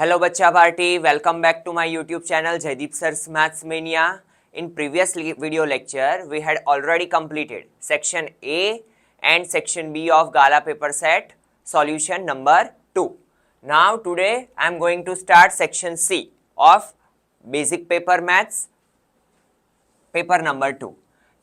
Hello बच्चा party, welcome back to my YouTube channel Jaideep sir's maths mania. In previous video lecture, we had already completed section A and section B of Gala paper set solution number 2. Now today I am going to start section C of basic paper maths paper number 2.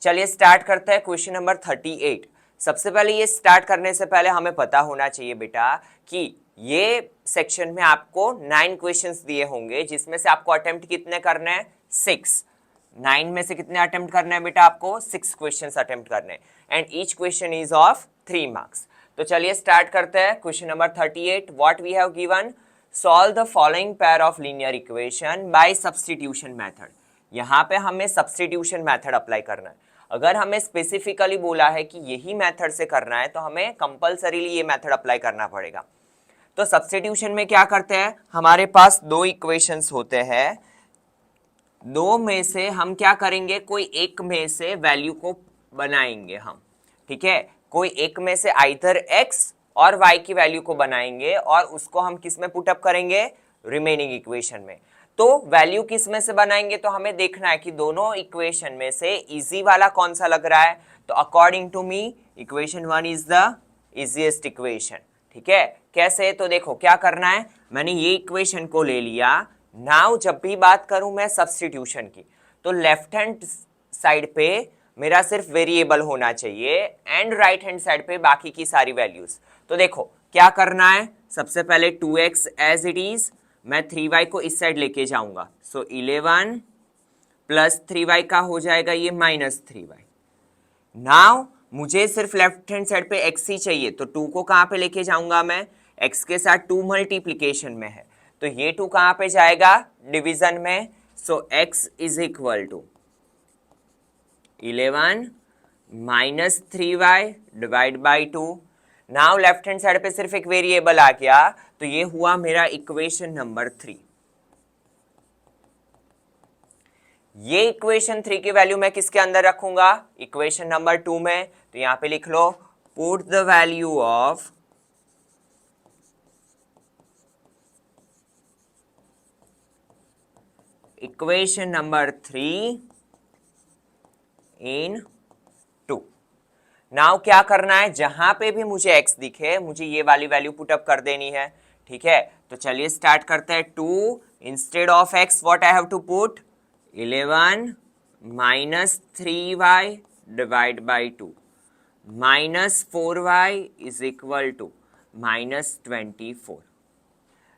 चलिए start करते हैं question number 38. सबसे पहले ये start करने से पहले हमें पता होना चाहिए बेटा कि ये सेक्शन में आपको 9 क्वेश्चंस दिए होंगे, जिसमें से आपको अटेम्प्ट कितने करने हैं? 6. 9 में से कितने अटेम्प्ट करने हैं बेटा? आपको 6 क्वेश्चंस अटेम्प्ट करने हैं and each question is of 3 marks. तो चलिए स्टार्ट करते हैं question number 38. What we have given, solve the following pair of linear equation by substitution method. यहाँ पे हमें सब्स्टिट्यूशन मेथड अप्लाई करना है. अगर हमें स्पेसिफिकली बोला है कि यही मेथड से करना है तो हमें कंपल्सरीली ये मेथड अप्लाई करना पड़ेगा. तो सब्स्टिट्यूशन में क्या करते हैं, हमारे पास दो इक्वेशंस होते हैं, दो में से हम क्या करेंगे, कोई एक में से वैल्यू को बनाएंगे हम. ठीक है, कोई एक में से आइदर x और y की वैल्यू को बनाएंगे और उसको हम किस में पुटअप करेंगे? रिमेनिंग इक्वेशन में. तो वैल्यू किस में से बनाएंगे तो हमें देखना है कि दोनों इक्वेशन में से इजी वाला कौन सा लग रहा है. तो according to me equation 1 is the easiest equation. ठीक है, कैसे? तो देखो क्या करना है, मैंने ये इक्वेशन को ले लिया. नाउ जब भी बात करूं मैं सब्स्टिट्यूशन की, तो लेफ्ट हैंड साइड पे मेरा सिर्फ वेरिएबल होना चाहिए एंड राइट हैंड साइड पे बाकी की सारी वैल्यूज. तो देखो क्या करना है, सबसे पहले 2x एज इट इज, मैं 3y को इस साइड लेके जाऊंगा. सो 11 प्लस 3y का हो जाएगा ये -3y. नाउ मुझे सिर्फ लेफ्ट हैंड साइड पे x ही चाहिए, तो 2 को कहां पे लेके जाऊंगा मैं? x के साथ 2 मल्टीप्लीकेशन में है, तो ये 2 कहां पे जाएगा? डिवीजन में. So x is equal to 11 minus 3y divide by 2. Now left hand side पे सिर्फ एक वेरिएबल आ गया, तो ये हुआ मेरा इक्वेशन नंबर 3. ये इक्वेशन 3 की वैल्यू मैं किसके अंदर रखूंगा? इक्वेशन नंबर 2 में. तो यहां पे लिख लो, put the value of equation number 3 in 2. Now क्या करना है, जहां पे भी मुझे x दिखे मुझे ये वाली वैल्यू पुटअप कर देनी है. ठीक है, तो चलिए स्टार्ट करते हैं. 2 instead of x what I have to put? 11 minus 3y divide by 2 minus 4y is equal to -24.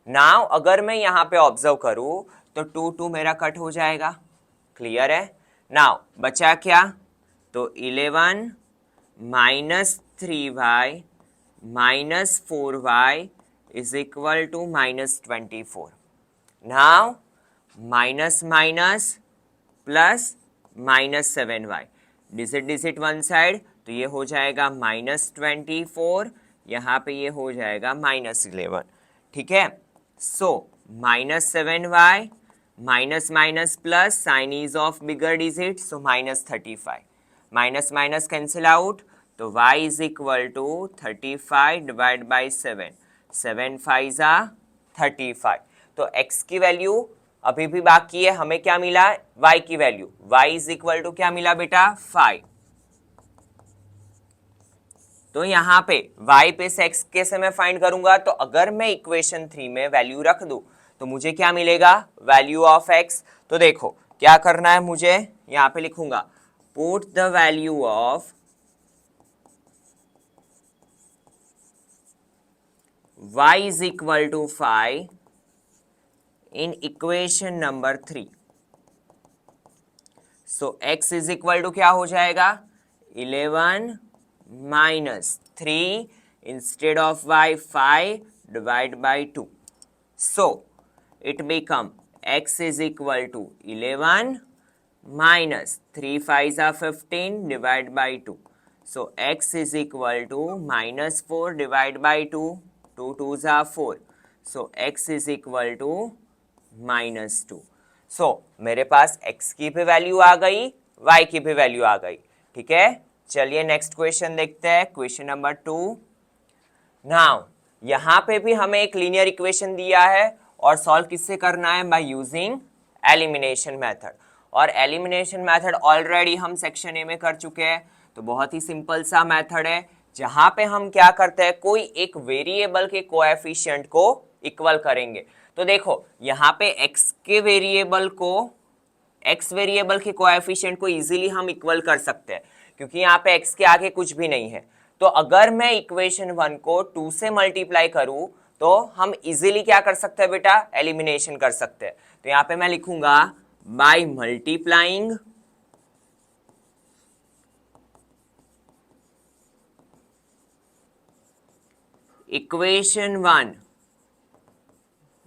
Now अगर मैं यहां पे ऑब्जर्व करूं तो 2 मेरा कट हो जाएगा. क्लियर है? नाउ बचा क्या? तो 11 minus 3y minus 4y is equal to -24. Now minus minus plus -7y, digit one side, तो ये हो जाएगा -24, यहाँ पे ये हो जाएगा -11. ठीक है, so -7y minus minus plus, sign is of bigger digit, so -35. Minus minus cancel out, तो y is equal to 35 divide by 7. 7 5 35. तो x की वैल्यू अभी भी बाकी है, हमें क्या मिला? y की value. y is equal to क्या मिला बेटा? 5. तो यहां पे y पे से x कैसे मैं फाइंड करूंगा? तो अगर मैं इक्वेशन 3 में वैल्यू रख दूं तो मुझे क्या मिलेगा? Value of x. तो देखो क्या करना है मुझे, यहां पे लिखूंगा, put the value of y is equal to 5 in equation number 3. So x is equal to क्या हो जाएगा? 11 minus 3 instead of y 5 divide by 2. So it become x is equal to 11 minus 3 5 15 divide by 2. So x is equal to -4 divide by 2. 2 2 4. So x is equal to -2. So मेरे पास x की भी value आ गई, y की भी value आ गई. ठीक है, चलिए नेक्स्ट क्वेश्चन देखते हैं, क्वेश्चन नंबर 2. नाउ यहां पे भी हमें एक लीनियर इक्वेशन दिया है और सॉल्व किससे करना है, बाय यूजिंग एलिमिनेशन मेथड। और एलिमिनेशन मेथड ऑलरेडी हम सेक्शन ए में कर चुके हैं, तो बहुत ही सिंपल सा मेथड है, जहां पे हम क्या करते हैं, कोई एक वेरिएबल के कोएफिशिएंट को इक्वल करेंगे। तो देखो यहाँ पे x के वेरिएबल को, x वेरिएबल के कोएफिशिएंट को इजीली हम इक्वल कर सकते हैं, क्योंकि यहाँ पे x के आगे कुछ भी नहीं है। तो अगर मैं इक्वेशन 1 को 2 से मल्टीप्लाई करूं तो हम इजीली क्या कर सकते हैं बेटा, एलिमिनेशन कर सकते हैं। तो यहाँ पे मैं लिखूंगा बाय मल्टीप्लाइंग इक्वेशन 1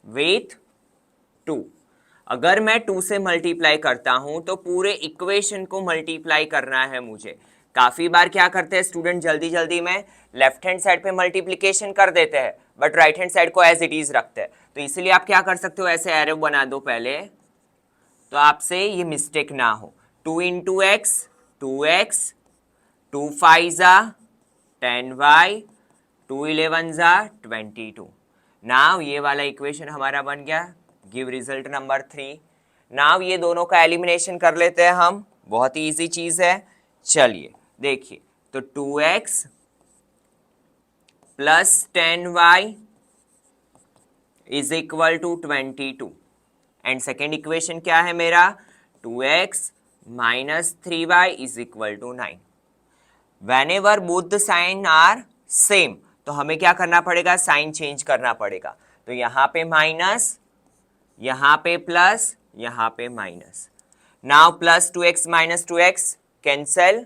विथ 2। अगर मैं 2 से मल्टीप्लाई करता हूं तो पूरे इक्वेशन को मल्टीप्लाई करना है मुझे। काफी बार क्या करते हैं स्टूडेंट, जल्दी जल्दी में लेफ्ट हैंड साइड पे मल्टीप्लिकेशन कर देते हैं बट राइट हैंड साइड को एज इट इज रखते हैं। तो इसीलिए आप क्या कर सकते हो, ऐसे एरो बना दो पहले, तो आपसे ये मिस्टेक ना हो। 2 इंटू एक्स 2x, 2 5 जा 10y, 2 11 जा 22। नाउ ये वाला इक्वेशन हमारा बन गया, गिव रिजल्ट नंबर 3। नाउ ये दोनों का एलिमिनेशन कर लेते हैं हम, बहुत ही इजी चीज है। चलिए देखिए, तो 2x plus 10y is equal to 22 and second equation क्या है मेरा, 2x minus 3y is equal to 9। Whenever both the sign are same, तो हमें क्या करना पड़ेगा, साइन चेंज करना पड़ेगा। तो यहाँ पे माइनस, यहाँ पे प्लस, यहाँ पे minus. Now plus 2x minus 2x cancel,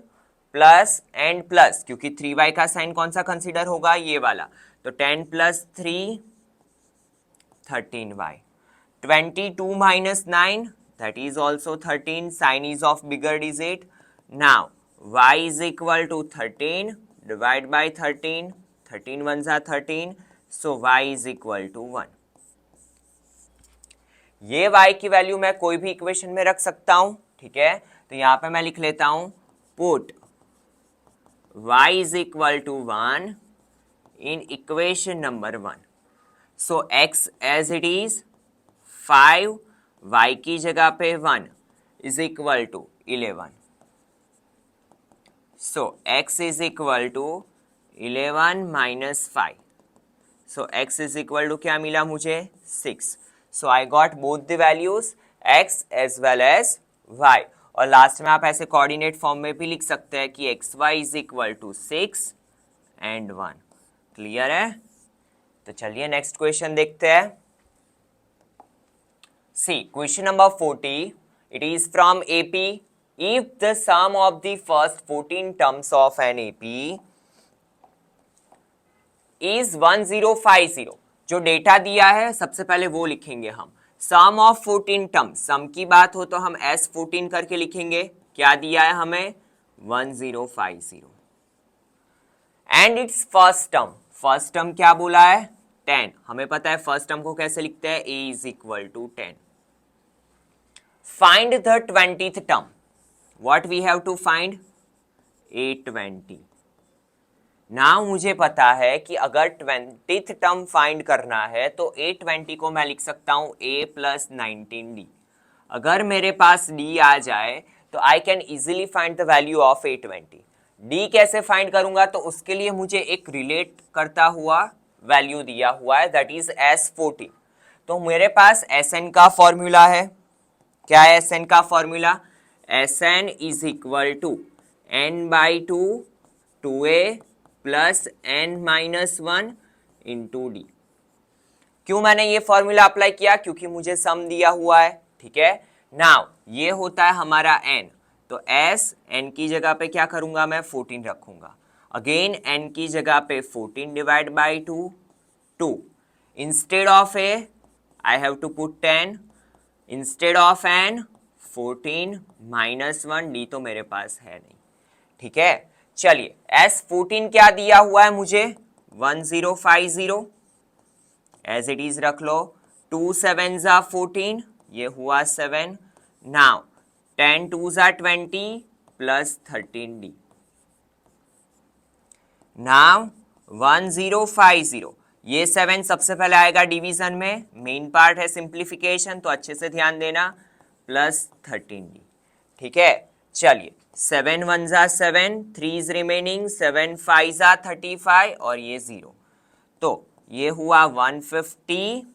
plus and plus, क्योंकि 3y का साइन कौन सा कंसीडर होगा, ये वाला। तो 10 plus 3 13y, 22 minus 9 that is also 13, sign is of bigger digit. Now y is equal to 13, divide by 13, 13 ones are 13, so y is equal to 1। ये y की वैल्यू मैं कोई भी इक्वेशन में रख सकता हूं, ठीक है। तो यहां पे मैं लिख लेता हूं, put y is equal to 1 in equation number 1। So x as it is 5, y की जगह पे 1 is equal to 11। So x is equal to 11 minus 5। So x is equal to क्या मिला मुझे, 6। So I got both the values x as well as y। और last में आप ऐसे कोऑर्डिनेट फॉर्म में भी लिख सकते हैं कि xy is equal to 6 and 1। Clear है? तो चलिए नेक्स्ट क्वेश्चन देखते हैं। See, question number 40, it is from AP. If the sum of the first 14 terms of an AP is 1050, जो डेटा दिया है सबसे पहले वो लिखेंगे हम। सम ऑफ 14 टर्म्स, सम की बात हो तो हम S14 करके लिखेंगे। क्या दिया है हमें, 1050। And it's first term, first term क्या बोला है, 10। हमें पता है फर्स्ट टर्म को कैसे लिखते हैं, a is equal to 10। Find the 20th term, what we have to find, a20। Now मुझे पता है कि अगर 20th टर्म फाइंड करना है तो a20 को मैं लिख सकता हूं a प्लस 19d। अगर मेरे पास d आ जाए तो I can easily find the value of a20। d कैसे फाइंड करूंगा, तो उसके लिए मुझे एक रिलेट करता हुआ वैल्यू दिया हुआ है, दैट इज S14। तो मेरे पास Sn का फॉर्मूला है। क्या है Sn का formula, Sn is equal to n/2 2a plus n-1 into d. क्यों मैंने ये फॉर्मूला अप्लाई किया, क्योंकि मुझे सम दिया हुआ है, ठीक है। नाउ ये होता है हमारा n, तो s n की जगह पे क्या करूंगा मैं, 14 रखूंगा। अगेन n की जगह पे 14 divide by 2 instead of a I have to put 10, instead of n 14 minus 1, d तो मेरे पास है नहीं, ठीक है। चलिए S14 क्या दिया हुआ है मुझे, 1050 एज इट इज रख लो। 2 7 जा 14, ये हुआ 7। नाउ 10 2 जा 20 प्लस 13d। नाउ 1050, ये 7 सबसे पहले आएगा डिवीजन में, मेन पार्ट है सिंप्लीफिकेशन, तो अच्छे से ध्यान देना, प्लस 13d। ठीक है, चलिए 7 1 जा 7, 3 इज रिमेनिंग, 7 5 जा 35 और ये 0, तो ये हुआ 150,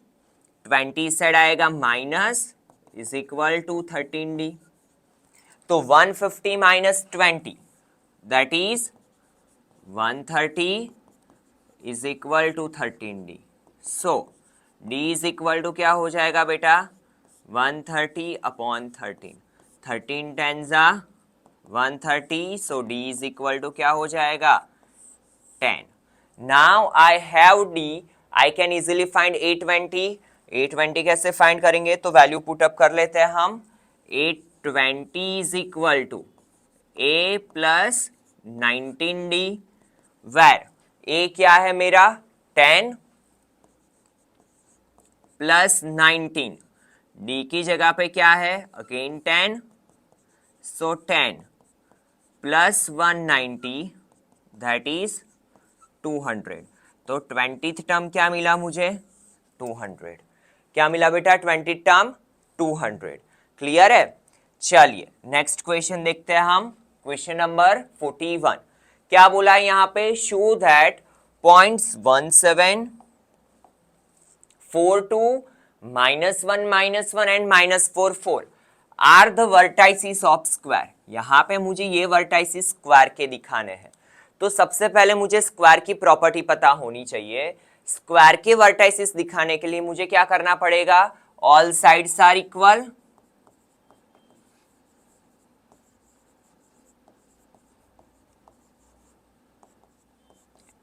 20 साइड आएगा minus, is equal to 13d। तो 150 minus 20 that is 130 is equal to 13d। So d is equal to क्या हो जाएगा बेटा, 130 अपॉन 13, 13 10 जा 130, सो d इज इक्वल टू क्या हो जाएगा 10। Now I have d, I can easily find 820। 820 कैसे फाइंड करेंगे, तो वैल्यू पुटअप कर लेते हैं हम। 820 is equal to a plus 19d, where a क्या है मेरा 10 प्लस 19, d की जगह पे क्या है again 10, so 10 plus 190 that is 200। तो 20th टर्म क्या मिला मुझे 200। क्या मिला बेटा 20th टर्म 200। क्लियर है। चलिए नेक्स्ट क्वेश्चन देखते हैं हम, क्वेश्चन नंबर 41। क्या बोला है यहाँ पे, show that points 17 4 2 -1 and -4 are the vertices of square. यहाँ पे मुझे ये वर्टाइसिस स्क्वायर के दिखाने हैं, तो सबसे पहले मुझे स्क्वायर की प्रॉपर्टी पता होनी चाहिए। स्क्वायर के वर्टाइसिस दिखाने के लिए मुझे क्या करना पड़ेगा, all sides are equal,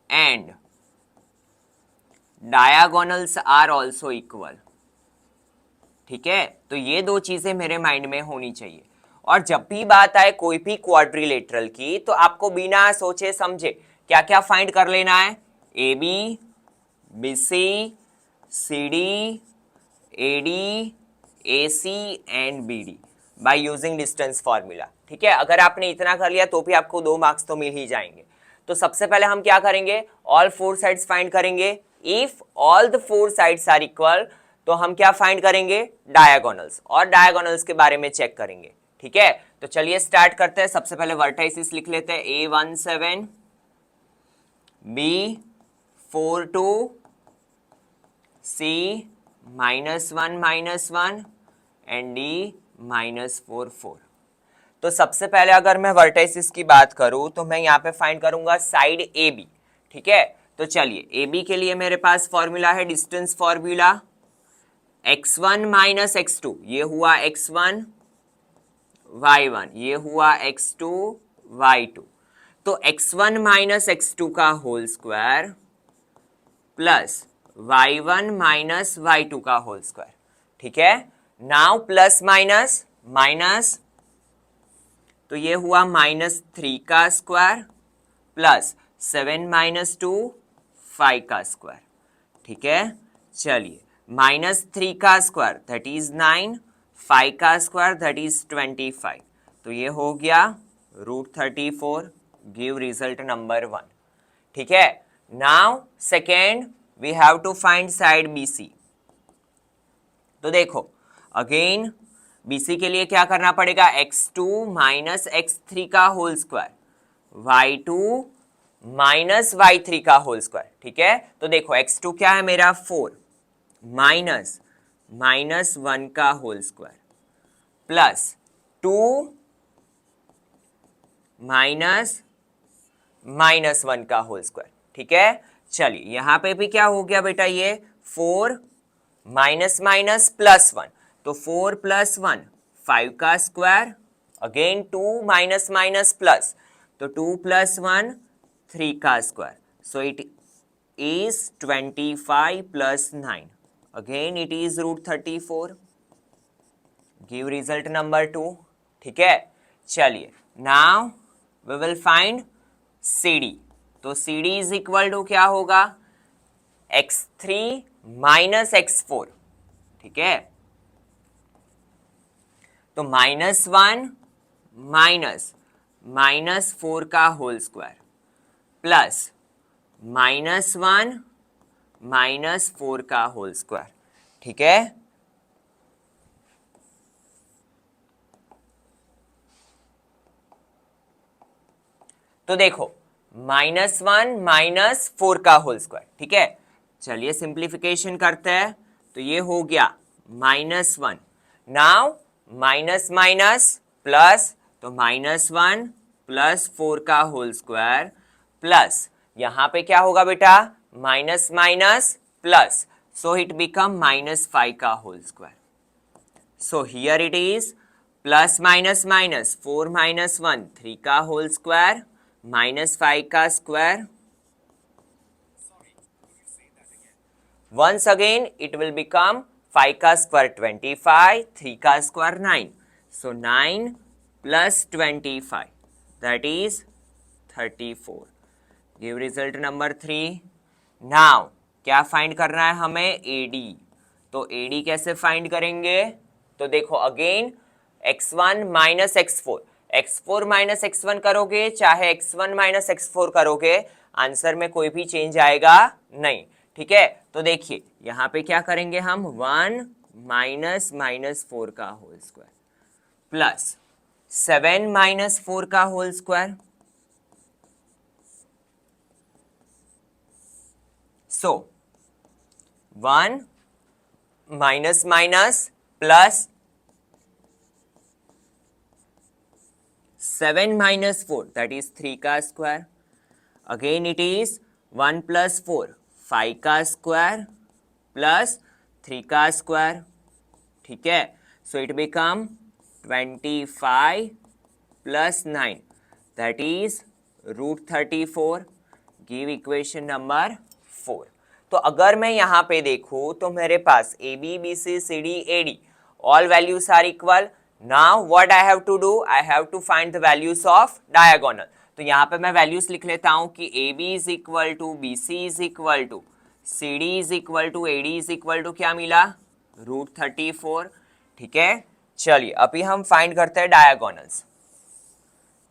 and diagonals are also equal. ठीक है, तो ये दो चीजें मेरे माइंड में होनी चाहिए। और जब भी बात आए कोई भी क्वाड्रिलेटरल की, तो आपको बिना सोचे समझे क्या क्या फाइंड कर लेना है, A B, B C, C D, A D, A C and B D by using distance formula. ठीक है, अगर आपने इतना कर लिया तो भी आपको 2 मार्क्स तो मिल ही जाएंगे। तो सबसे पहले हम क्या करेंगे, ऑल 4 साइड्स फाइंड करेंगे। If all the 4 sides are equal, तो हम क्या फाइंड करेंगे, डायगोनल्स, और डायगोनल्स के बारे में चेक करेंगे। ठीक है, तो चलिए स्टार्ट करते हैं। सबसे पहले वर्टाइसिस लिख लेते हैं, A17, B42, C -1 and D -4। तो सबसे पहले अगर मैं वर्टाइसिस की बात करूं, तो मैं यहाँ पे फाइंड करूंगा साइड ए बी। ठीक है, तो चलिए ए बी के लिए मेरे पास फॉर्मूला है distance formula, x1 minus x2, ये हुआ x1 y1, ये हुआ x2 y2। तो x1 माइनस x2 का whole square plus y1 minus y2 का होल स्क्वायर। ठीक है, नाउ प्लस माइनस माइनस, तो ये हुआ -3 का स्क्वायर प्लस 7 - 2 5 का स्क्वायर। ठीक है, चलिए -3 का स्क्वायर दैट इज 9, 5 का स्क्वायर दैट इज 25, तो ये हो गया √34, गिव रिजल्ट नंबर 1। ठीक है, now second we have to find side BC। तो देखो अगेन BC के लिए क्या करना पड़ेगा, x2 माइनस x3 का whole square, y2 minus y3 का होल स्क्वायर। ठीक है, तो देखो x2 क्या है मेरा 4 माइनस -1 का होल स्क्वायर प्लस 2 माइनस -1 का होल स्क्वायर। ठीक है, चलिए यहां पे भी क्या हो गया बेटा, ये 4 माइनस माइनस प्लस 1, तो 4 + 1 5 का square, again 2 minus minus plus, तो 2 + 1 3 का square, so it is 25 + 9, again it is √34, give result number 2। ठीक है, चलिए now we will find CD। तो CD इज इक्वल टू क्या होगा, x3 माइनस x4। ठीक है, तो -1 माइनस -4 का होल स्क्वायर प्लस -1 -4 का होल स्क्वायर। ठीक है, तो देखो -1 -4 का होल स्क्वायर। ठीक है, चलिए सिंप्लीफिकेशन करते हैं। तो ये हो गया -1, नाउ माइनस माइनस प्लस, तो -1 +4 का होल स्क्वायर प्लस यहां पे क्या होगा बेटा, minus minus plus, so it become -5 का whole square. So here it is plus minus minus 4 minus 1 3 का होल स्क्वायर minus 5 का square. Once again it will become 5 का स्क्वायर 25, 3 का square 9. So 9 plus 25 that is 34. Give result number 3. Now क्या find करना है हमें, AD. तो AD कैसे फाइंड करेंगे, तो देखो again x1 minus x4, x4 minus x1 करोगे चाहे x1 माइनस x4 करोगे, आंसर में कोई भी चेंज आएगा नहीं. ठीक है, तो देखिए यहां पे क्या करेंगे हम, 1 माइनस -4 का होल स्क्वायर प्लस 7 -4 का whole square. So 1 minus minus plus 7 minus 4 that is 3 का square. Again it is 1 plus 4 5 का स्क्वायर प्लस 3 का स्क्वायर. ठीक है, so it become 25 plus 9 that is √34. Give equation number 4. तो अगर मैं यहां पे देखूं तो मेरे पास A B B C C D A D all values are equal. Now what I have to do, I have to find the values of diagonal. तो यहाँ पे मैं वैल्यूज लिख लेता हूँ कि AB is equal to BC is equal to CD is equal to AD is equal to क्या मिला, √34. ठीक है, चलिए अभी हम फाइंड करते हैं डायगोनल्स.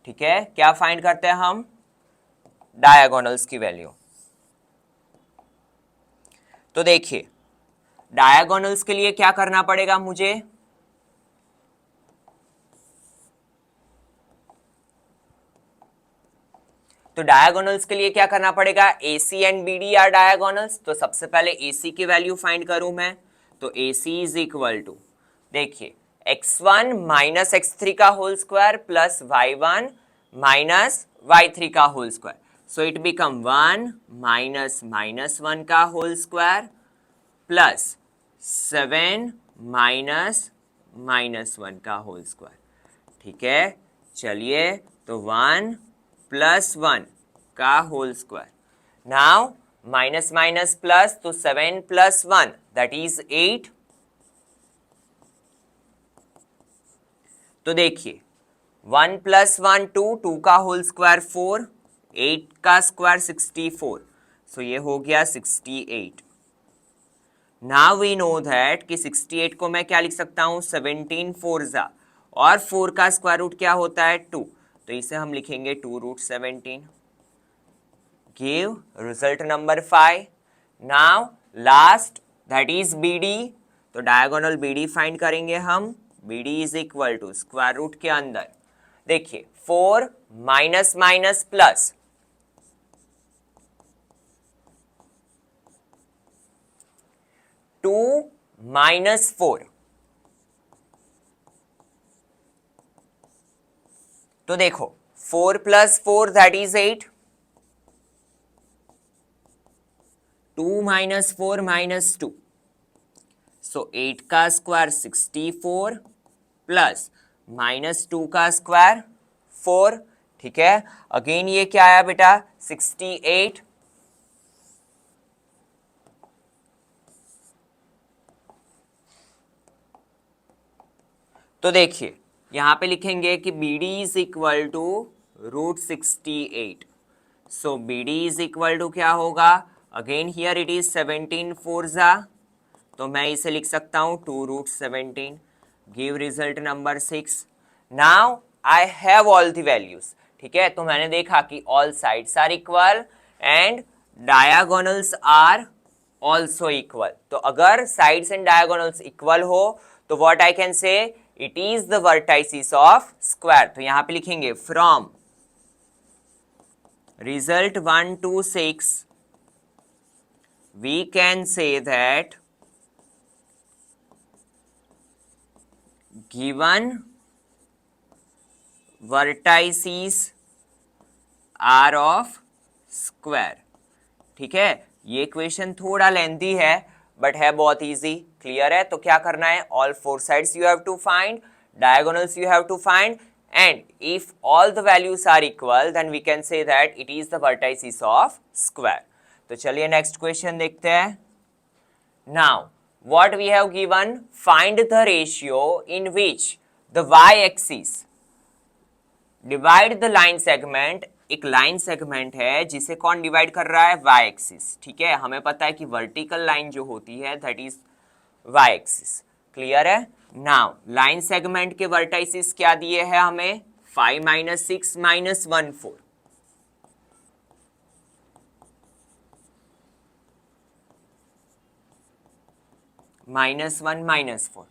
ठीक है, क्या फाइंड करते हैं हम, डायगोनल्स की वैल्यू. तो देखिए डायगोनल्स के लिए क्या करना पड़ेगा मुझे, तो डायगोनल्स के लिए क्या करना पड़ेगा, AC and BD are diagonals. तो सबसे पहले AC की वैल्यू फाइंड करूं मैं, तो AC इज इक्वल टू, देखिए x1 माइनस x3 का whole square plus y1 minus y3 का whole square. So it become 1 minus -1 का होल स्क्वायर प्लस 7 माइनस -1 का होल स्क्वायर. ठीक है, चलिए तो 1 प्लस 1 का whole square. Now minus minus plus, तो 7 प्लस 1 दैट इज 8. तो देखिए 1 प्लस 1 2 का होल स्क्वायर 4, 8 का स्क्वायर 64. सो ये हो गया 68. नाउ वी नो दैट कि 68 को मैं क्या लिख सकता हूं, 17 4 जा, और 4 का स्क्वायर रूट क्या होता है 2, तो इसे हम लिखेंगे 2√17. Give result number 5. Now last that is BD. तो डायगोनल BD फाइंड करेंगे हम. BD is equal to square root के अंदर देखिए 4 माइनस माइनस प्लस 2 माइनस 4. तो देखो 4 plus 4 that is 8, 2 minus 4 minus 2, सो 8 का स्क्वायर 64 प्लस -2 का स्क्वायर 4. ठीक है, अगेन ये क्या आया बेटा, 68. तो देखिए यहां पे लिखेंगे कि BD is equal to √68. So BD is equal to क्या होगा, अगेन हियर इट इज 17 4 जा, तो मैं इसे लिख सकता हूं 2√17. Give result number 6. Now I have all the values. ठीक है, तो मैंने देखा कि all sides are equal and diagonals are also equal. तो अगर साइड्स एंड डायगोनल्स इक्वल हो तो what I can say, it is the vertices of square. तो यहां पे लिखेंगे from result 1 to 6 we can say that given vertices are of square। ठीक है, ये क्वेश्चन थोड़ा लेंथी है बट है बहुत इजी। क्लियर है? तो क्या करना है, all four sides you have to find, diagonals you have to find, and if all the values are equal then we can say that it is the vertices of square. तो चलिए next question देखते हैं। Now what we have given, find the ratio in which the y-axis divide the line segment। एक line segment है जिसे कौन divide कर रहा है, वाई एक्सिस। ठीक है, हमें पता है कि वर्टिकल लाइन जो होती है that is Y axis. Clear है? नाउ लाइन सेगमेंट के वर्टाइसिस क्या दिए हैं हमें, 5 - 6 - 1 4। -1 - 4,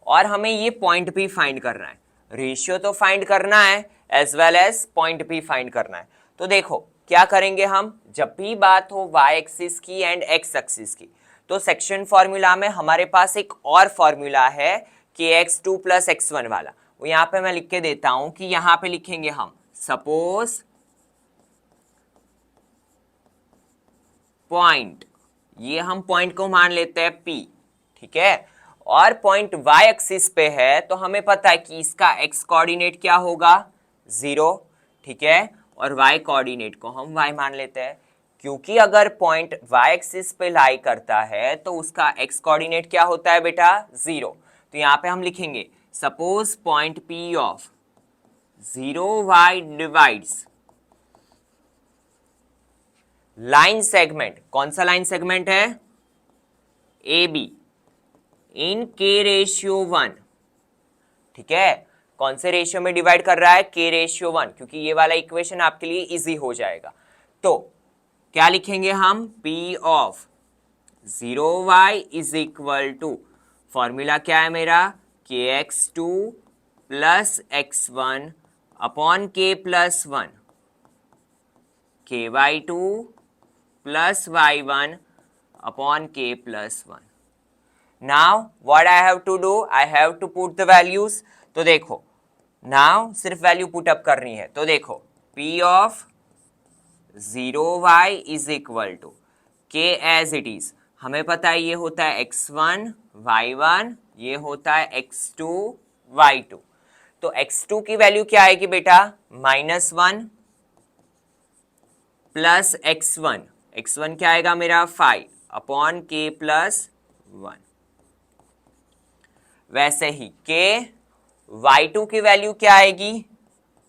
और हमें ये पॉइंट भी फाइंड करना है। रेशियो तो फाइंड करना है एज वेल एज पॉइंट भी फाइंड करना है। तो देखो क्या करेंगे हम, जब भी बात हो वाई एक्सिस की एंड एक्स एक्सिस की, तो सेक्शन फॉर्मूला में हमारे पास एक और फॉर्मूला है kx2 + x1 वाला। वो यहाँ पे मैं लिख के देता हूं कि यहाँ पे लिखेंगे हम सपोज पॉइंट, ये हम पॉइंट को मान लेते हैं P। ठीक है, और पॉइंट y एक्सिस पे है तो हमें पता है कि इसका x कोऑर्डिनेट क्या होगा, 0। ठीक है, और y कोऑर्डिनेट को हम y मान लेते हैं, क्योंकि अगर पॉइंट y एक्सिस पे लाई करता है तो उसका x कोऑर्डिनेट क्या होता है बेटा, 0। तो यहाँ पे हम लिखेंगे suppose point P of 0y divides line segment. कौन सा लाइन सेगमेंट है, AB इन k/1। ठीक है, कौन से रेशियो में डिवाइड कर रहा है, k/1, क्योंकि ये वाला इक्वेशन आपके लिए इजी हो जाएगा। तो क्या लिखेंगे हम, P of 0y is equal to, formula क्या है मेरा, kx2 + x1 upon k+1, ky2 + y1 upon k+1। Now what I have to do, I have to put the values. तो देखो नाउ सिर्फ वैल्यू पुट अप करनी है। तो देखो P of 0y is equal to k as it is, हमें पता है ये होता है x1 y1, ये होता है x2 y2। तो x2 की वैल्यू क्या आएगी बेटा, -1 प्लस x1, x1 क्या आएगा मेरा 5 अपॉन k+1। वैसे ही k y2 की वैल्यू क्या आएगी,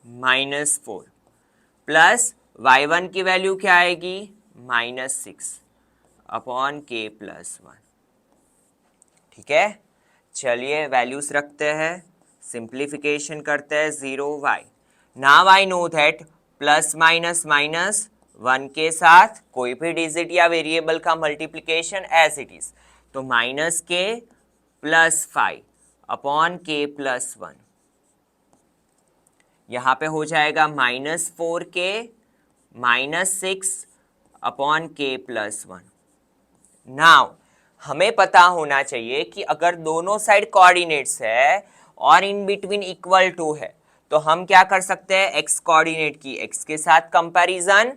-4 प्लस y1 की वैल्यू क्या आएगी, -6 अपॉन k+1। ठीक है, चलिए वैल्यूज रखते हैं, सिंप्लीफिकेशन करते हैं 0y। Now I know that plus minus minus 1 के साथ कोई भी डिजिट या वेरिएबल का मल्टीप्लीकेशन एज इट इज, तो -k + 5 अपॉन k+1। यहां पे हो जाएगा -4k -6 अपॉन k+1। नाउ हमें पता होना चाहिए कि अगर दोनों साइड कोऑर्डिनेट्स है और इन बिटवीन इक्वल टू है तो हम क्या कर सकते हैं, x कोऑर्डिनेट की x के साथ कंपैरिजन,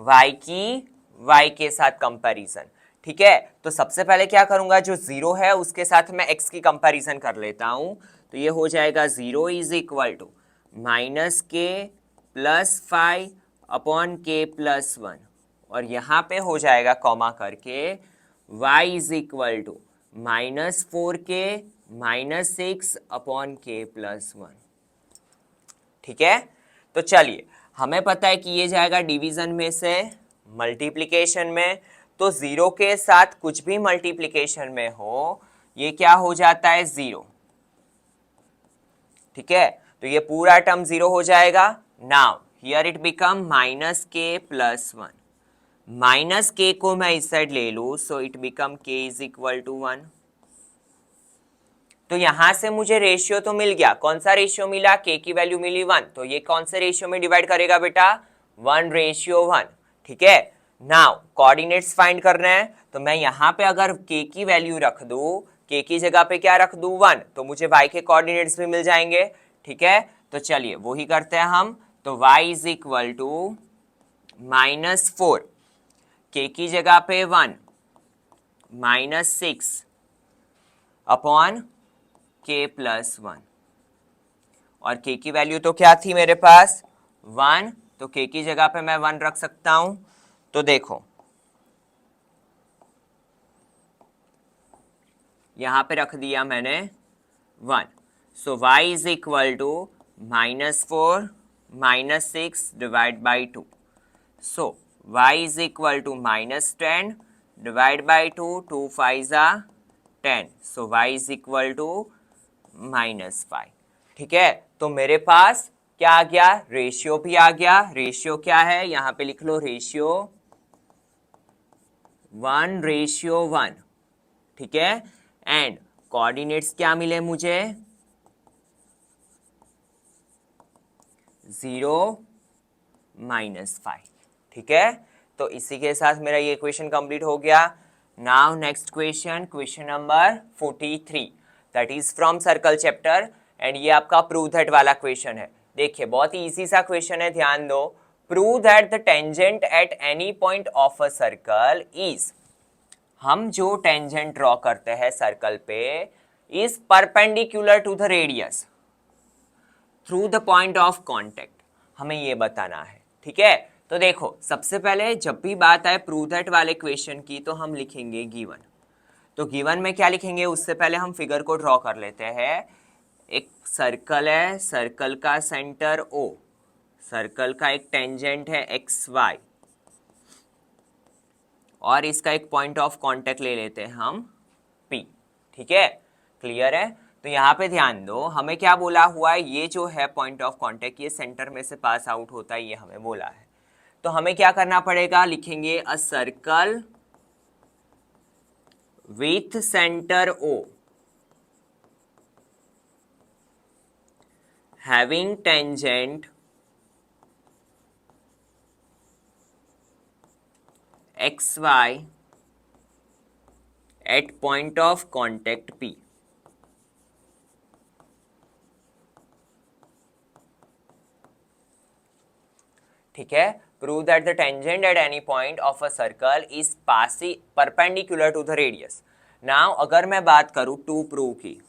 y की y के साथ कंपैरिजन। ठीक है, तो सबसे पहले क्या करूंगा, जो 0 है उसके साथ मैं x की कंपैरिजन कर लेता हूं। तो ये हो जाएगा 0 is equal to -k + 5 upon k+1, और यहाँ पे हो जाएगा कॉमा करके y is equal to -4k -6 upon k+1। ठीक है, तो चलिए हमें पता है कि ये जाएगा डिवीजन में से मल्टीप्लिकेशन में, तो 0 के साथ कुछ भी मल्टीप्लिकेशन में हो ये क्या हो जाता है, 0। ठीक है, तो ये पूरा टर्म 0 हो जाएगा। Now here it become -k + 1 minus के को मैं इस साइड ले लू, सो इट बिकम के इज इक्वल टू 1। तो यहां से मुझे रेशियो तो मिल गया, कौन सा रेशियो मिला, के की वैल्यू मिली 1, तो ये कौन से रेशियो में डिवाइड करेगा बेटा, 1:1। ठीक है, नाउ कोऑर्डिनेट्स फाइंड करना है, तो मैं यहां पे अगर के की वैल्यू रख दू, के की जगह पे क्या रख दू 1, तो मुझे y के कोऑर्डिनेट्स भी मिल जाएंगे। ठीक है, तो चलिए वो ही करते हैं हम। तो y इज इक्वल टू -4, के की जगह पे 1, -6 अपॉन k प्लस 1, और k की वैल्यू तो क्या थी मेरे पास 1, तो k की जगह पे मैं 1 रख सकता हूं। तो देखो यहां पे रख दिया मैंने 1, so y is equal to -4 -6 divide by 2, so y is equal to -10 divide by 2, 2 5 10, so y is equal to -5। ठीक है, तो मेरे पास क्या आ गया, रेशियो भी आ गया। रेशियो क्या है, यहां पे लिख लो, रेशियो 1:1। ठीक है, एंड कोऑर्डिनेट्स क्या मिले मुझे, 0 -5। ठीक है, तो इसी के साथ मेरा ये क्वेश्चन कंप्लीट हो गया। Now next question, question number 43, that is from circle chapter, and ये आपका प्रूव दैट वाला क्वेश्चन है। देखिए बहुत ही इजी सा क्वेश्चन है, ध्यान दो। Prove that the tangent at any point of a circle is, हम जो टेंजेंट ड्रॉ करते हैं सर्कल पे, is perpendicular to the radius through the point of contact, हमें ये बताना है। ठीक है, तो देखो सबसे पहले जब भी बात आए प्रूव दैट वाले क्वेश्चन की, तो हम लिखेंगे गिवन। तो गिवन में क्या लिखेंगे, उससे पहले हम फिगर को ड्रॉ कर लेते हैं। एक सर्कल है, सर्कल का सेंटर O, सर्कल का एक टेंजेंट है XY, और इसका एक पॉइंट ऑफ कांटेक्ट ले लेते हैं हम P। ठीक है, क्लियर है। तो यहाँ पे ध्यान दो, हमें क्या बोला हुआ है, ये जो है पॉइंट ऑफ कांटेक्ट, ये सेंटर में से पास आउट होता है, ये हमें बोला है। तो हमें क्या करना पड़ेगा, लिखेंगे a circle with centre O having tangent XY at point of contact P। ठीक है, prove that the tangent at any point of a circle is perpendicular to the radius. Now अगर मैं बात करूं टू प्रूव की,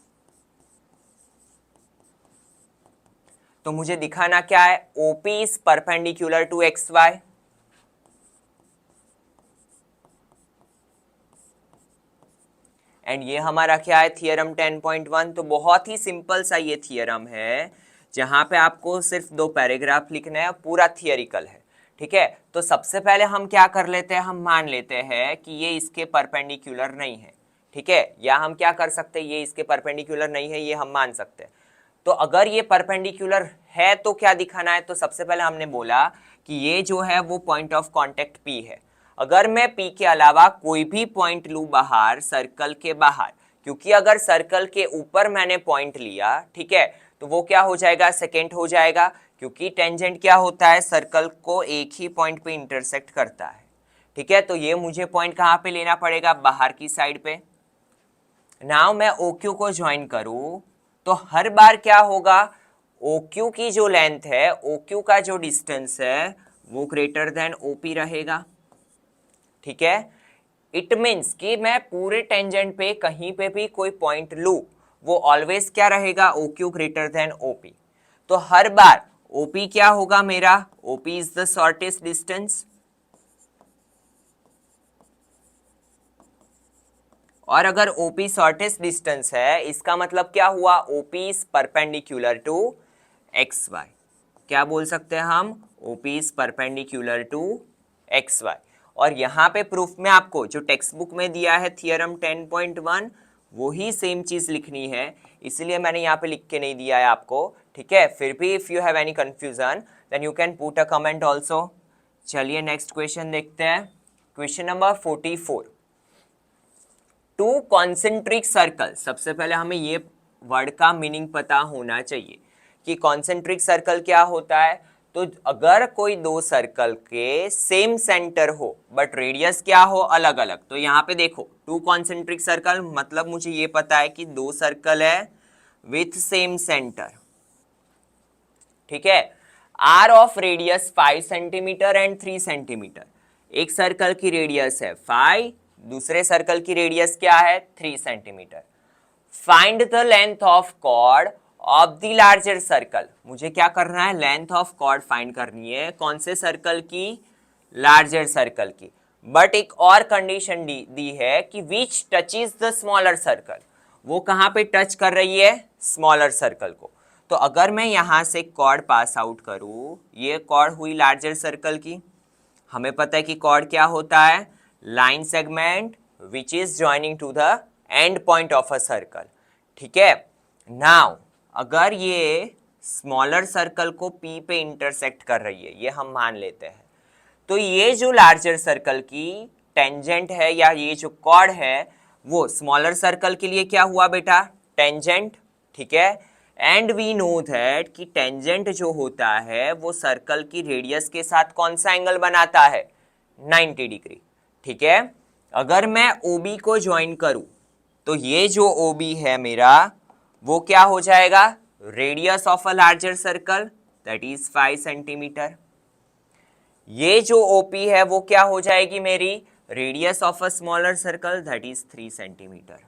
तो मुझे दिखाना क्या है, OP is perpendicular to XY, and ये हमारा क्या है, थियरम 10.1। तो बहुत ही सिंपल सा ये थियरम है, जहां पे आपको सिर्फ 2 पैराग्राफ लिखना है, पूरा थियरिकल है। ठीक है, तो सबसे पहले हम क्या कर लेते हैं, हम मान लेते हैं कि ये इसके परपेंडिकुलर नहीं है। ठीक है, या हम क्या कर सकते हैं, ये इसके परपेंडिकुलर नहीं है, ये हम मान सकते हैं। तो अगर ये परपेंडिकुलर है तो क्या दिखाना है, तो सबसे पहले हमने बोला कि ये जो है वो पॉइंट ऑफ कांटेक्ट P है। अगर मैं P के अलावा कोई भी पॉइंट लूं बाहर, सर्कल के बाहर, क्योंकि अगर सर्कल के ऊपर मैंने पॉइंट लिया, ठीक है, तो वो क्या हो जाएगा, सेकेंड हो जाएगा, क्योंकि टेंजेंट क्या होता है, सर्कल को एक ही पॉइंट पे इंटरसेक्ट करता है। ठीक है, तो ये मुझे पॉइंट कहां पे लेना पड़ेगा, बाहर की साइड पे। नाउ मैं OQ को ज्वाइन करूं, तो हर बार क्या होगा, OQ की जो लेंथ है, OQ का जो डिस्टेंस है, वो ग्रेटर देन OP रहेगा। ठीक है, इट मीन्स कि मैं पूरे टेंजेंट पे कहीं पे भी कोई पॉइंट लू, वो ऑलवेज क्या रहेगा, OQ ग्रेटर देन OP। तो हर बार OP क्या होगा मेरा, OP is the shortest distance, और अगर OP शॉर्टेस्ट डिस्टेंस है, इसका मतलब क्या हुआ, OP is perpendicular to XY। क्या बोल सकते हैं हम, OP is perpendicular to XY। और यहाँ पे प्रूफ में आपको जो टेक्स्ट बुक में दिया है थियरम 10.1, वही सेम चीज लिखनी है, इसलिए मैंने यहाँ पे लिख के नहीं दिया है आपको। ठीक है, फिर भी if you have any confusion then you can put a comment also. चलिए नेक्स्ट क्वेश्चन देखते हैं। Question number 44, two concentric circle. सबसे पहले हमें ये वर्ड का मीनिंग पता होना चाहिए कि कॉन्सेंट्रिक सर्कल क्या होता है। तो अगर कोई दो सर्कल के सेम सेंटर हो बट रेडियस क्या हो अलग अलग, तो यहाँ पे देखो टू कॉन्सेंट्रिक सर्कल मतलब मुझे ये पता है कि दो सर्कल है विथ सेम सेंटर, ठीक है। Are of radius 5 centimetre and 3 centimetre. एक सर्कल की रेडियस है 5, दूसरे सर्कल की रेडियस क्या है 3 centimetre. Find the length of chord of the larger circle. मुझे क्या करना है, लेंथ ऑफ कॉर्ड फाइंड करनी है। कौन से सर्कल की, लार्जर सर्कल की। बट एक और कंडीशन दी है कि विच टचेस द स्मॉलर सर्कल। वो कहां पे टच कर रही है, स्मॉलर सर्कल को। तो अगर मैं यहां से कॉर्ड पास आउट करूं, ये कॉर्ड हुई लार्जर सर्कल की। हमें पता है कि कॉर्ड क्या होता है, line segment which is joining two the end point of a circle, ठीक है। नाउ अगर ये स्मॉलर सर्कल को P पे इंटरसेक्ट कर रही है, ये हम मान लेते हैं, तो ये जो लार्जर सर्कल की टेंजेंट है या ये जो कॉर्ड है वो स्मॉलर सर्कल के लिए क्या हुआ बेटा, टेंजेंट, ठीक है। एंड वी नो दैट कि टेंजेंट जो होता है वो सर्कल की रेडियस के साथ कौन सा एंगल बनाता है, 90 डिग्री, ठीक है। अगर मैं OB को ज्वाइन करूं तो ये जो OB है मेरा वो क्या हो जाएगा, radius of a larger circle that is 5 centimetre. ये जो OP है वो क्या हो जाएगी मेरी, radius of a smaller circle that is 3 centimetre.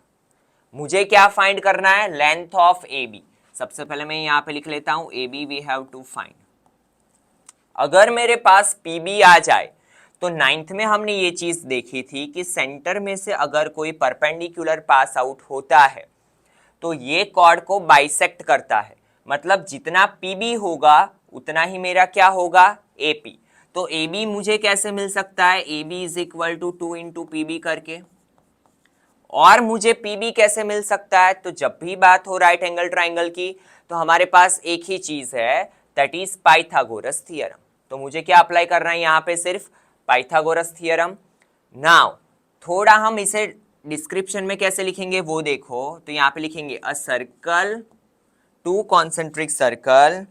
मुझे क्या फाइंड करना है, लेंथ ऑफ AB। सबसे पहले मैं यहां पे लिख लेता हूं AB we have to find. अगर मेरे पास PB आ जाए तो नाइन्थ में हमने ये चीज देखी थी कि सेंटर में से अगर कोई परपेंडिकुलर पास आउट होता है तो ये कॉर्ड को बाइसेक्ट करता है, मतलब जितना PB होगा उतना ही मेरा क्या होगा, AP। तो AB मुझे कैसे मिल सकता है, AB is equal to 2 into PB करके। और मुझे PB कैसे मिल सकता है, तो जब भी बात हो राइट एंगल ट्राइंगल की तो हमारे पास एक ही चीज है दैट इज पाइथागोरस थ्योरम। तो मुझे क्या अप्लाई करना है यहाँ पे, सिर्फ पाइथागोरस थ्योरम। नाउ थोड़ा हम इसे डिस्क्रिप्शन में कैसे लिखेंगे वो देखो, तो यहाँ पे लिखेंगे a circle, two concentric circle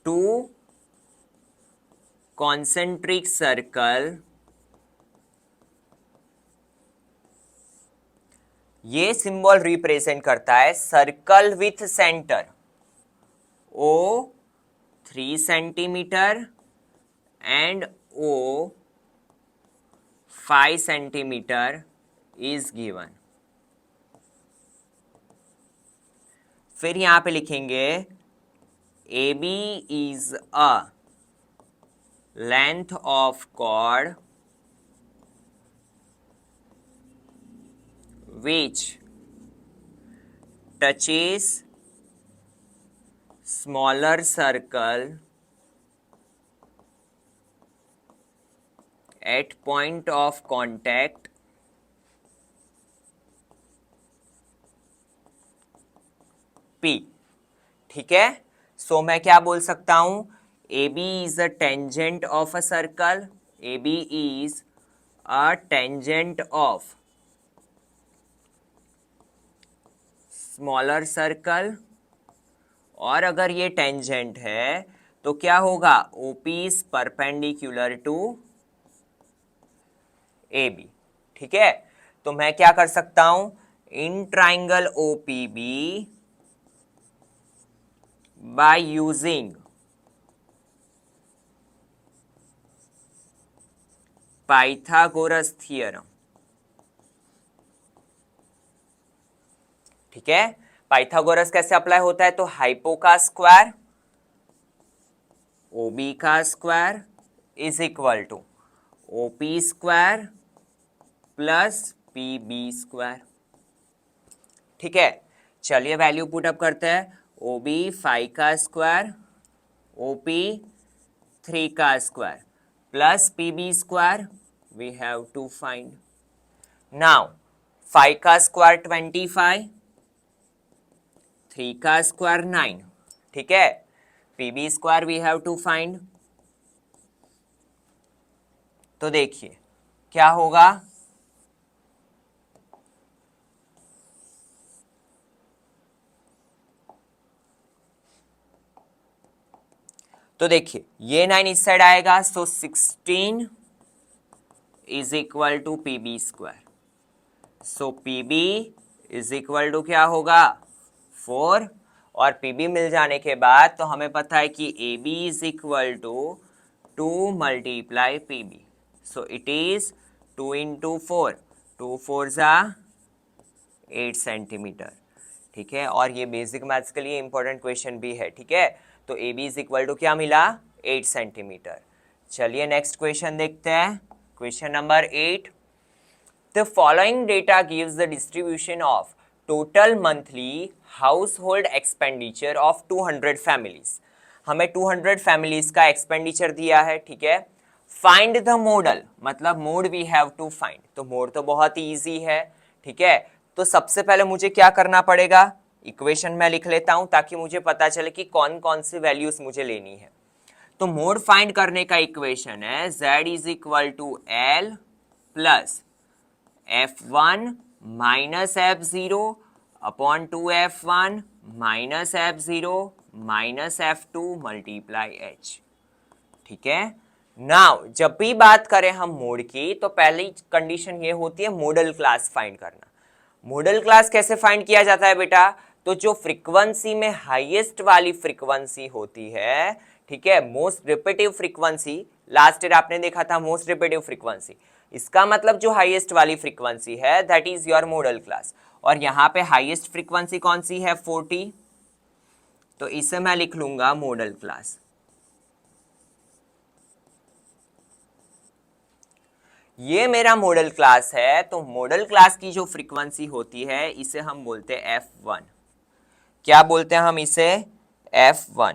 two concentric circle, ये सिंबल रिप्रेजेंट करता है circle with centre O 3 centimetre and O 5 centimetre is given. फिर यहां पे लिखेंगे AB is a length of chord which touches smaller circle at point of contact P, ठीक है। सो मैं क्या बोल सकता हूं, AB is a tangent of a circle, AB is a tangent of smaller circle. और अगर ये टेंजेंट है तो क्या होगा, OP is perpendicular to AB, ठीक है। तो मैं क्या कर सकता हूं, in triangle OPB by using Pythagoras theorem, ठीक है। पाइथागोरस कैसे अप्लाई होता है, तो हाइपो का स्क्वायर OB का square is equal to OP square plus PB square, ठीक है। चलिए वैल्यू पुट अप करते हैं, OB 5 का स्क्वायर, OP 3 का square plus PB square, we have to find. Now 5 का स्क्वायर 25, 3 का स्क्वायर 9, ठीक है, PB square we have to find. तो देखिए क्या होगा, तो देखिए ये 9 इस साइड आएगा, so 16 is equal to PB square. So PB is equal to क्या होगा 4, और PB मिल जाने के बाद तो हमें पता है कि AB is equal to 2 multiply PB। So it is 2 into 4, 2 4 जा 8 सेंटीमीटर। ठीक है, और ये बेसिक मैथ्स के लिए इंपॉर्टेंट क्वेश्चन भी है। ठीक है, तो AB इज इक्वल टू क्या मिला 8 सेंटीमीटर। चलिए नेक्स्ट क्वेश्चन देखते हैं, question number 8। The following data gives the distribution of total monthly household expenditure of 200 families। हमें 200 families का expenditure दिया है। ठीक है, find the modal, मतलब mode we have to find। तो mode तो बहुत ही easy है। ठीक है, तो सबसे पहले मुझे क्या करना पड़ेगा, इक्वेशन में लिख लेता हूं ताकि मुझे पता चले कि कौन कौन सी वैल्यूज मुझे लेनी है। तो मोड फाइंड करने का इक्वेशन है z is equal to L plus F1 minus F0 upon 2F1 minus F0 minus F2 multiply H। ठीक है, नाउ जब भी बात करें हम मोड की तो पहली कंडीशन ये होती है मॉडल क्लास फाइंड करना। मॉडल क्लास कैसे फाइंड किया जाता है बेटा, तो जो फ्रीक्वेंसी में हाईएस्ट वाली फ्रीक्वेंसी होती है, ठीक है, most repetitive frequency, last year आपने देखा था मोस्ट रिपीटिव फ्रीक्वेंसी, इसका मतलब जो हाईएस्ट वाली फ्रीक्वेंसी है that is your model class. और यहां पे हाईएस्ट फ्रीक्वेंसी कौन सी है 40, तो इसे मैं लिख लूंगा मॉडल क्लास। ये मेरा मॉडल क्लास है, तो मॉडल क्लास की जो फ्रीक्वेंसी होती है इसे हम बोलते हैं F1। क्या बोलते हैं हम इसे, F1।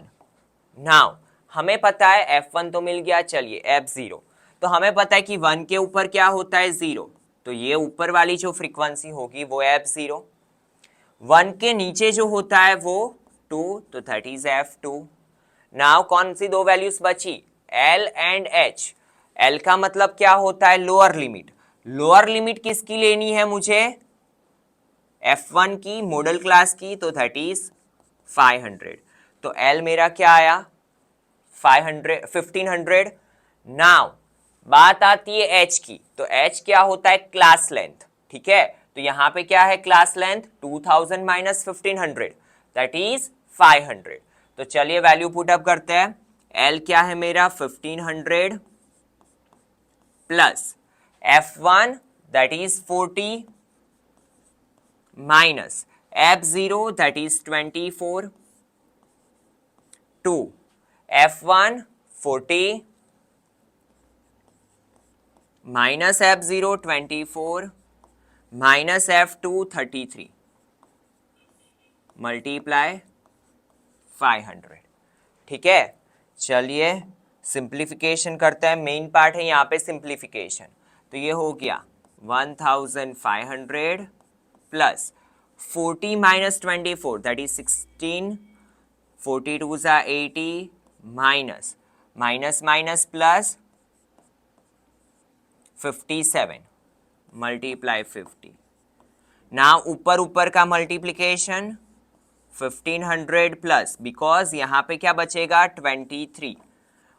नाउ हमें पता है F1 तो मिल गया, चलिए F0, तो हमें पता है कि 1 के ऊपर क्या होता है 0, तो ये ऊपर वाली जो फ्रीक्वेंसी होगी वो F0। 1 के नीचे जो होता है वो 2, तो दैट इज F2। नाउ कौन सी दो वैल्यूज बची, L एंड H। L का मतलब क्या होता है लोअर लिमिट, लोअर लिमिट किसकी लेनी है मुझे, F1 की, मॉडल क्लास की, तो दैट इज 500। तो L मेरा क्या आया 1500। नाउ बात आती है H की, तो H क्या होता है क्लास लेंथ। ठीक है, तो यहां पे क्या है class length 2000 minus 1500 that is 500। तो चलिए वैल्यू पुट अप करते हैं, L क्या है मेरा 1500 plus F1 that is 40 minus F0 that is 24 2 F1 40 minus F0 24 minus F2 33 multiply 500। ठीक है, चलिए सिंप्लीफिकेशन करते हैं, मेन पार्ट है यहाँ पे सिंप्लीफिकेशन। तो ये हो गया 1500 प्लस 40 माइनस 24 दैट इज 16, 42 जा 80 minus minus minus plus 57 multiply 50। Now ऊपर ऊपर का मल्टीप्लीकेशन 1500 प्लस, बिकॉज यहाँ पे क्या बचेगा 23,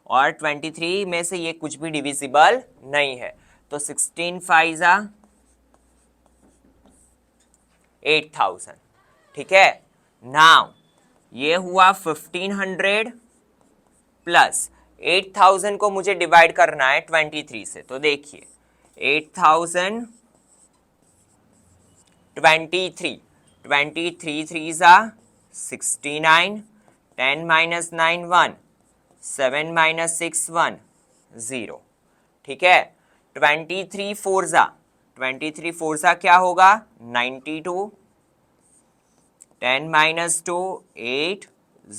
और 23 में से ये कुछ भी डिविजिबल नहीं है, तो 16 5 जा 8000। ठीक है, नाउ ये हुआ 1500 प्लस 8000 को मुझे डिवाइड करना है 23 से, तो देखिए 8000 23 23 3 जा 69, 10 माइनस 9 1, 7 माइनस 6 1 0। ठीक है, 23 4 जा 23 4 जा क्या होगा 92, 10 माइनस 2 8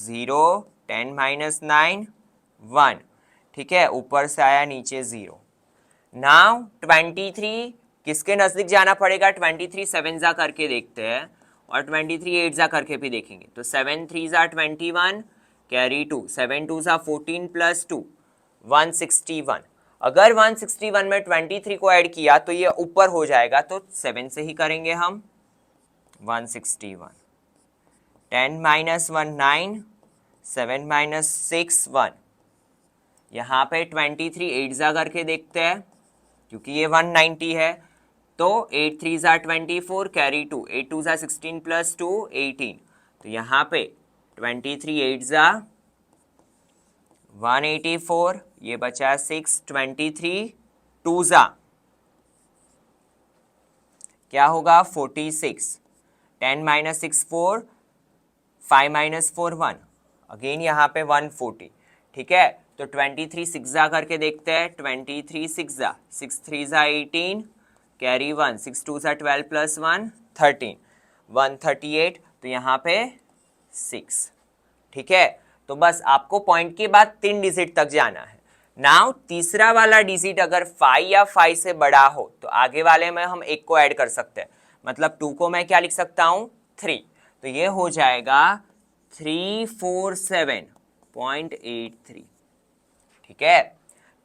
0, 10 माइनस 9 1। ठीक है, ऊपर से आया नीचे 0। नाउ 23 किसके नजदीक जाना पड़ेगा, 23 7 जा करके देखते हैं और 23 8 जा करके भी देखेंगे, तो 7 3 जा 21, कैरी 2, 7 2 सा 14 प्लस 2 161। अगर 161 में 23 को ऐड किया तो ये ऊपर हो जाएगा, तो 7 से ही करेंगे हम। 161, 10 माइनस 1 9, 7 माइनस 6 1। यहाँ पे 23 8 जा करके देखते हैं, क्योंकि ये 190 है, तो 8 3 जा 24, कैरी 2, 8 2 जा 16 प्लस 2 18। तो यहाँ पे 23 8 जा 184, ये बचा 6, 23 2 जा क्या होगा 46, 10 माइनस 6 4, 5 माइनस 4 1, अगेन यहाँ पे 140। ठीक है, तो 23 6 जा करके देखते हैं, 23 6 जा 6 3 जा 18, कैरी 1, 6 2 जा 12 प्लस 1 13, 138, तो यहाँ पे 6। ठीक है, तो बस आपको पॉइंट के बाद 3 डिजिट तक जाना है। नाउ तीसरा वाला डिजिट अगर 5 या 5 से बड़ा हो तो आगे वाले में हम 1 को ऐड कर सकते हैं, मतलब 2 को मैं क्या लिख सकता हूं 3, तो ये हो जाएगा 347.83। ठीक है,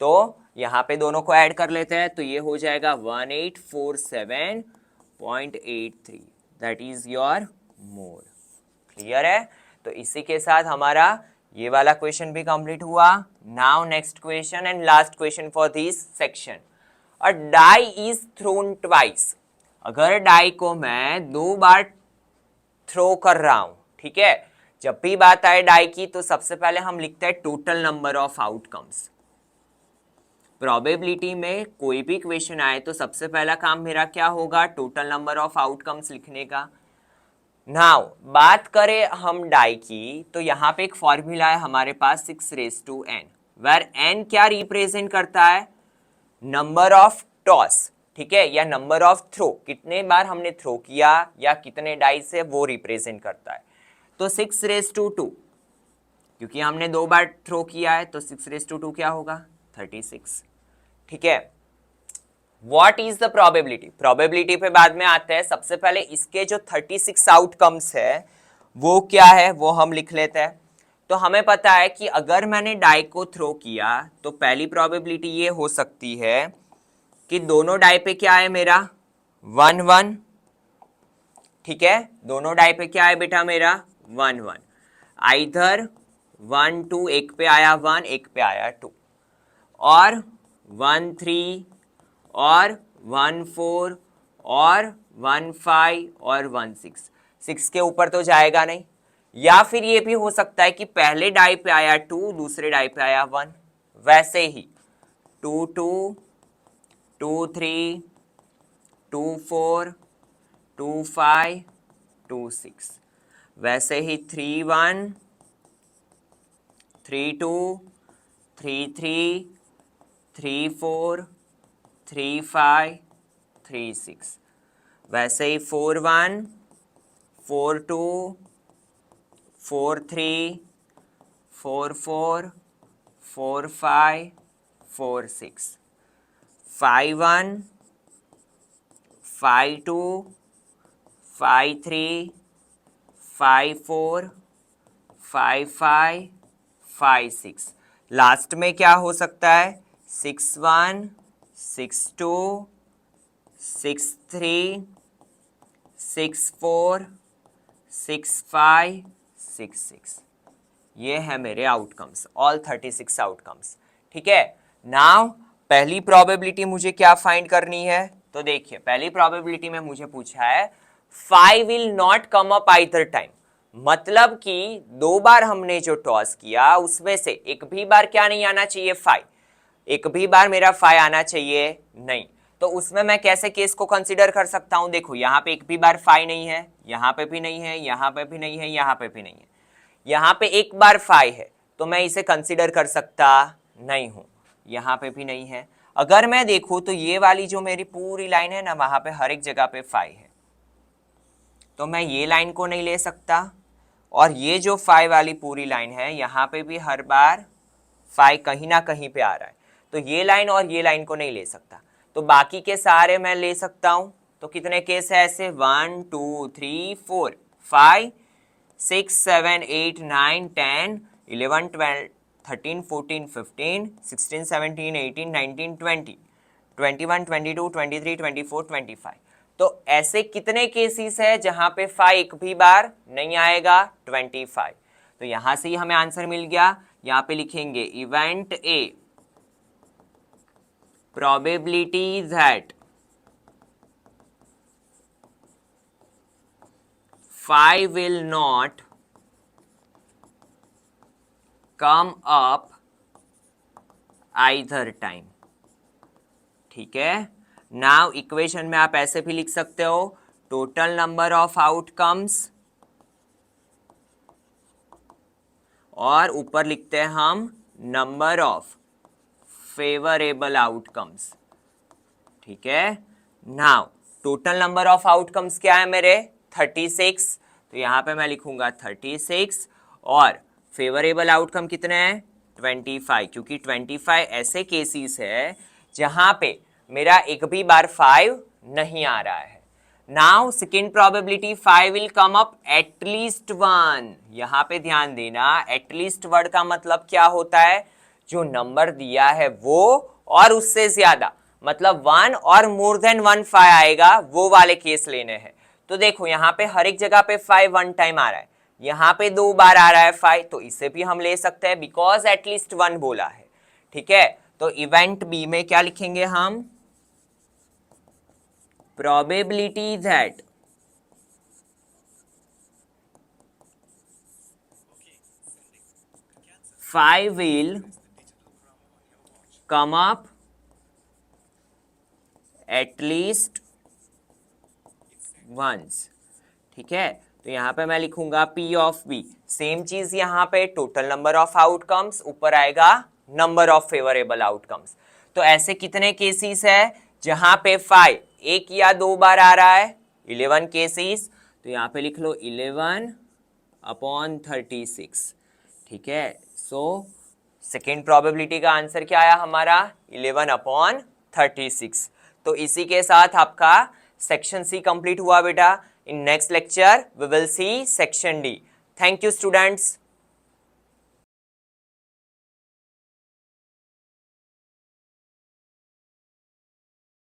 तो यहां पे दोनों को ऐड कर लेते हैं, तो ये हो जाएगा 1847.83, that is your mole. Clear है, तो इसी के साथ हमारा ये वाला क्वेश्चन भी कंप्लीट हुआ। Now next question and last question for this section. A die is thrown twice. अगर डाई को मैं 2 बार थ्रो कर रहा हूं, ठीक है, जब भी बात आए डाई की तो सबसे पहले हम लिखते हैं total number of outcomes. Probability में कोई भी क्वेश्चन आए तो सबसे पहला काम मेरा क्या होगा, टोटल नंबर ऑफ आउटकम्स लिखने का। नाउ बात करें हम डाई की, तो यहाँ पे एक फॉर्मूला है हमारे पास 6n, वेर n क्या रिप्रेजेंट करता है, नंबर ऑफ टॉस, ठीक है, या नंबर ऑफ थ्रो, कितने बार हमने थ्रो किया या कितने डाई से, वो रिप्रेजेंट करता है। तो 6^2, क्योंकि हमने 2 बार थ्रो किया है, तो 6^2 क्या होगा 36। ठीक है, What is the probability? Probability पे बाद में आते हैं, सबसे पहले इसके जो 36 आउटकम्स है वो क्या है वो हम लिख लेते हैं। तो हमें पता है कि अगर मैंने डाई को थ्रो किया तो पहली प्रोबेबिलिटी ये हो सकती है कि दोनों डाई पे क्या है मेरा 1 1। ठीक है, दोनों डाई पे क्या है बेटा मेरा 1 1, आइधर 1 2, एक पे आया 1 एक पे आया 2, और 1 3 और 1 4 और 1 5 और 1 6, 6 के ऊपर तो जाएगा नहीं। या फिर ये भी हो सकता है कि पहले डाई पे आया 2, दूसरे डाई पे आया 1, वैसे ही 2 2, 2 3, 2 4, 2 5, 2 6, वैसे ही 3 1, 3 2, 3 3, 3 4, 3 5, 3 6, वैसे ही 4 1, 4 2, 4 3, 4 4, 4 5, 4 6, 5 1, 5 2, 5 3, 5 4, 5 5, 5 6, लास्ट में क्या हो सकता है 6 1, 6 2, 6 3, 6 4, 6 5, 6 6, ये है मेरे आउटकम्स, ऑल 36 आउटकम्स। ठीक है, नाउ पहली प्रोबेबिलिटी मुझे क्या फाइंड करनी है, तो देखिए पहली प्रोबेबिलिटी में मुझे पूछा है 5 will not come up either time, मतलब कि 2 बार हमने जो टॉस किया उसमें से एक भी बार क्या नहीं आना चाहिए 5, एक भी बार मेरा 5 आना चाहिए नहीं। तो उसमें मैं कैसे केस को कंसीडर कर सकता हूं, देखो यहाँ पे एक भी बार 5 नहीं है, यहाँ पे भी नहीं है, यहाँ पे भी नहीं है, यहाँ पे भी नहीं है, यहाँ पे एक बार 5 है, तो मैं इसे कंसीडर कर सकता नहीं हूं, यहाँ पे भी नहीं है। अगर मैं देखूं तो ये वाली जो मेरी पूरी लाइन है ना, वहां पे हर एक जगह पे 5 है, तो मैं ये लाइन को नहीं ले सकता, और ये जो 5 वाली पूरी लाइन है यहाँ पे भी हर बार 5 कहीं ना कहीं पे आ रहा है, तो ये लाइन और ये लाइन को नहीं ले सकता, तो बाकी के सारे मैं ले सकता हूं। तो कितने केस है ऐसे 1 2 3 4 5 6 7 8 9 10 11, 12, 13, 14, 15, 16, 17, 18, 19, 20, 21, 22, 23, 24, 25। तो ऐसे कितने केसेस है जहां पे 5 एक भी बार नहीं आएगा? 25। तो यहां से ही हमें आंसर मिल गया। यहां पे लिखेंगे event A, probability that 5 will not come up either time। ठीक है, नाउ इक्वेशन में आप ऐसे भी लिख सकते हो, टोटल नंबर ऑफ आउटकम्स, और ऊपर लिखते हैं हम नंबर ऑफ फेवरेबल आउटकम्स। ठीक है, now total number of outcomes क्या है मेरे? 36। तो यहां पे मैं लिखूंगा 36, और फेवरेबल आउटकम कितने हैं? 25, क्योंकि 25 ऐसे केसेस है जहां पे मेरा एक भी बार 5 नहीं आ रहा है। Now second probability 5 will come up at least 1। यहां पे ध्यान देना, एटलीस्ट वर्ड का मतलब क्या होता है? जो नंबर दिया है वो और उससे ज्यादा, मतलब 1 और मोर देन 1 5 आएगा, वो वाले केस लेने हैं। तो देखो यहां पे हर एक जगह पे 5 1 टाइम आ रहा है, यहां पे 2 बार आ रहा है 5, तो इसे भी हम ले सकते हैं बिकॉज एटलीस्ट 1 बोला है। ठीक है, तो इवेंट बी में क्या लिखेंगे हम? probability that 5 will come up at least once। ठीक है, तो यहां पे मैं लिखूंगा P ऑफ B। सेम चीज यहां पे टोटल नंबर ऑफ आउटकम्स, ऊपर आएगा नंबर ऑफ फेवरेबल आउटकम्स। तो ऐसे कितने केसेस है जहां पे 5 एक या 2 बार आ रहा है? 11 केसेस। तो यहां पे लिख लो 11/36। ठीक है, सो सेकेंड प्रोबेबिलिटी का आंसर क्या आया हमारा? 11/36। तो इसी के साथ आपका सेक्शन सी कंप्लीट हुआ बेटा। In next lecture we will see section D. Thank you students.